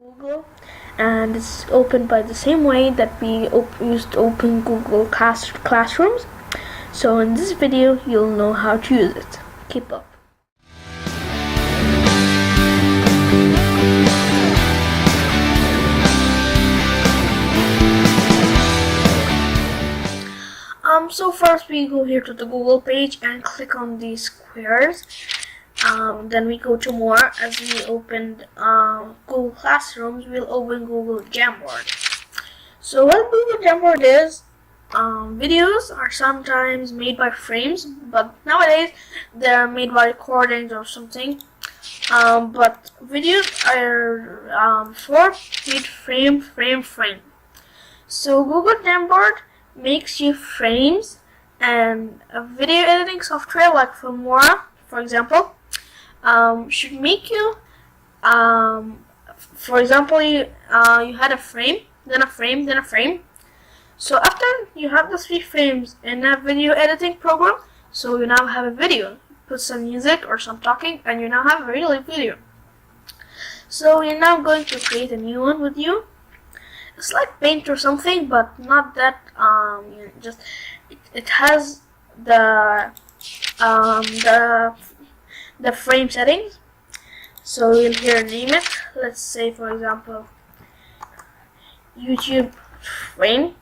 Google, and it's opened by the same way that we used to open Google Classrooms. So in this video you'll know how to use it. Keep up. So first we go here to the Google page and click on these squares. Then we go to more. As we opened Google Classrooms, we'll open Google Jamboard. So what Google Jamboard is, videos are sometimes made by frames, but nowadays they're made by recordings or something. But videos are before made frame. So Google Jamboard makes you frames, and a video editing software like Filmora, for example, should make you, for example, you had a frame, then a frame, then a frame. So after you have the 3 frames in a video editing program, so you now have a video. Put some music or some talking, and you now have a real video. So you're now going to create a new one with you. It's like Paint or something, but not that. It has the frame settings. So you'll here name it. Let's say, for example, YouTube frame,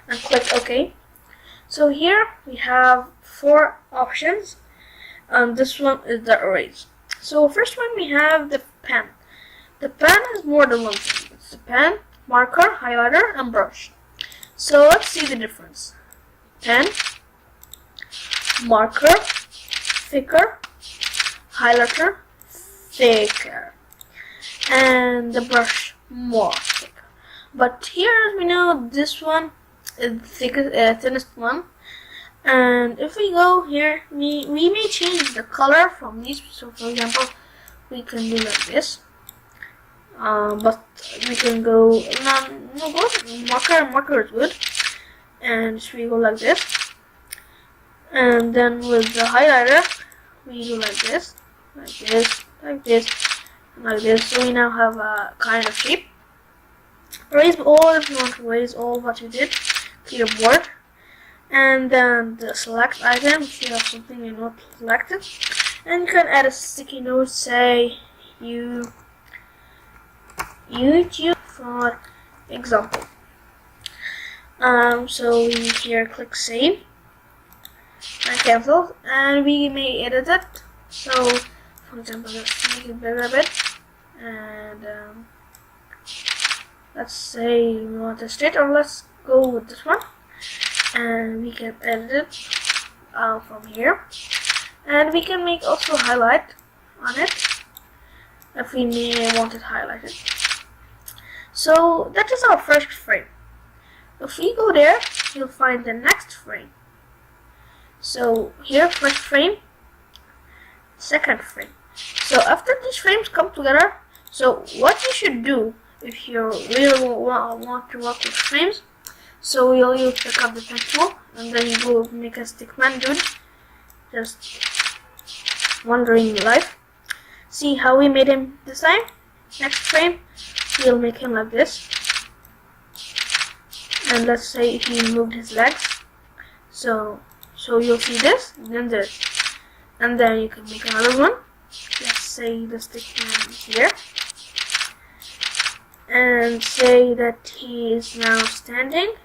and click OK. So here we have 4 options, and this one is the erase. So first one we have the pen. The pen has more than one thing. It's the pen, marker, highlighter, and brush. So let's see the difference. Pen, marker, thicker, highlighter, thicker, and the brush more thicker. But here, as we know, this one is the thinnest one. And if we go here, we may change the color from these. So for example, we can do like this. But we can go marker is good, and so we go like this. And then with the highlighter, we do like this, like this, like this, and like this. So we now have a kind of shape. Erase all if you want to erase all what you did to your board. And then the select item, if you have something you not selected. And you can add a sticky note, say YouTube, for example. So we here click save and cancel, and we may edit it. So for example, let's make it bigger a bit, and let's say we want to straight, or let's go with this one, and we can edit it from here, and we can make also highlight on it if we may want it highlighted. So that is our first frame. If we go there, you'll find the next frame. So here, first frame, second frame. So after these frames come together, so what you should do if you really want to work with frames, so you'll pick up the pen tool, and then you go make a stickman dude, just wandering life. See how we made him this time? Next frame, we'll make him like this, and let's say he moved his legs, so you'll see this, then this, and then you can make another one. Let's say the stickman here, and say that he is now standing,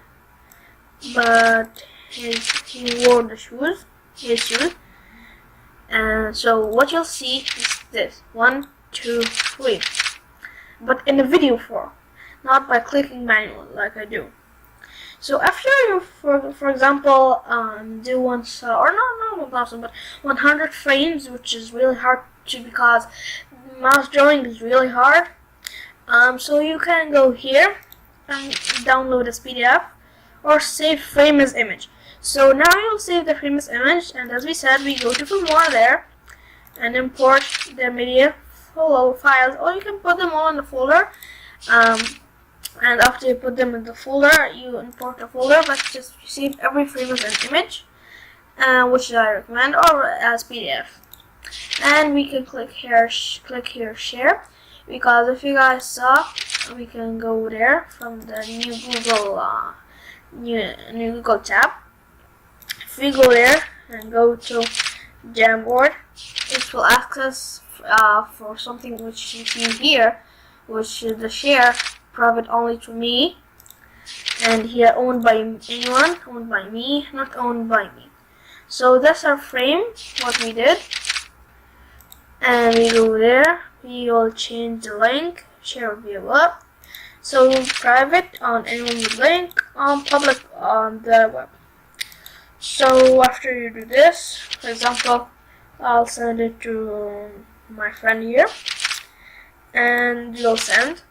but he wore his shoes, and so what you'll see is this: 1, 2, 3. But in the video form, not by clicking manually like I do. So after you, for example, do once, or not 1000, but 100 frames, which is really hard to, because mouse drawing is really hard. So you can go here and download this PDF, or save frame as image. So now you'll save the frame as image, and as we said, we go to Filmora there and import the media files, or you can put them all in the folder, and after you put them in the folder, you import the folder, but just save every frame as an image, which I recommend, or as PDF. And we can click here share. because if you guys saw, we can go there from the new Google tab. If we go there and go to Jamboard, it will ask us for something which you see here, which is the share private only to me, and here owned by anyone, owned by me, not owned by me. So that's our frame, what we did. And we go there, we will change the link, share will be above. So private on anyone with link, on public on the web. So after you do this, for example, I'll send it to my friend here, and we'll send.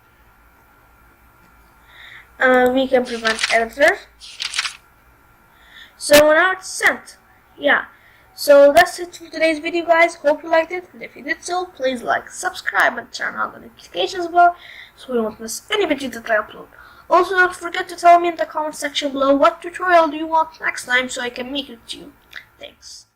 We can prevent editors. So now it's sent. Yeah. So that's it for today's video, guys. Hope you liked it, and if you did so, please like, subscribe, and turn on the notifications bell so you won't miss any video that I upload. Also, don't forget to tell me in the comment section below what tutorial do you want next time so I can make it to you. Thanks.